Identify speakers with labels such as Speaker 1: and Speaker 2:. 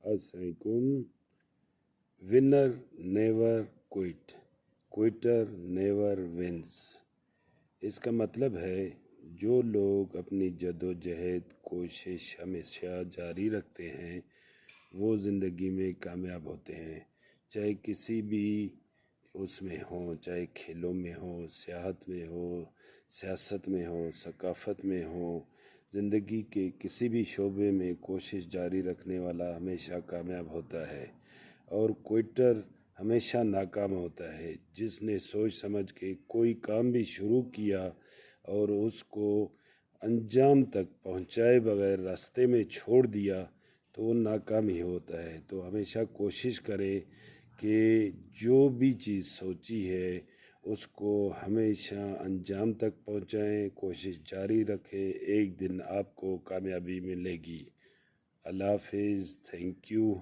Speaker 1: अस्सलामुअलैकुम। Winner never quit, quitter never wins. इसका मतलब है जो लोग अपनी जद्दोजहद कोशिश हमेशा जारी रखते हैं वो ज़िंदगी में कामयाब होते हैं, चाहे किसी भी उसमें हो, चाहे खेलों में हो, सियाहत में हो, सियासत में हो, सकाफ़त में हो। ज़िंदगी के किसी भी शोबे में कोशिश जारी रखने वाला हमेशा कामयाब होता है और क्विटर हमेशा नाकाम होता है। जिसने सोच समझ के कोई काम भी शुरू किया और उसको अंजाम तक पहुंचाए बगैर रास्ते में छोड़ दिया तो वो नाकाम ही होता है। तो हमेशा कोशिश करें कि जो भी चीज़ सोची है उसको हमेशा अंजाम तक पहुंचाएं, कोशिश जारी रखें, एक दिन आपको कामयाबी मिलेगी। अल्लाह हाफिज़, थैंक यू।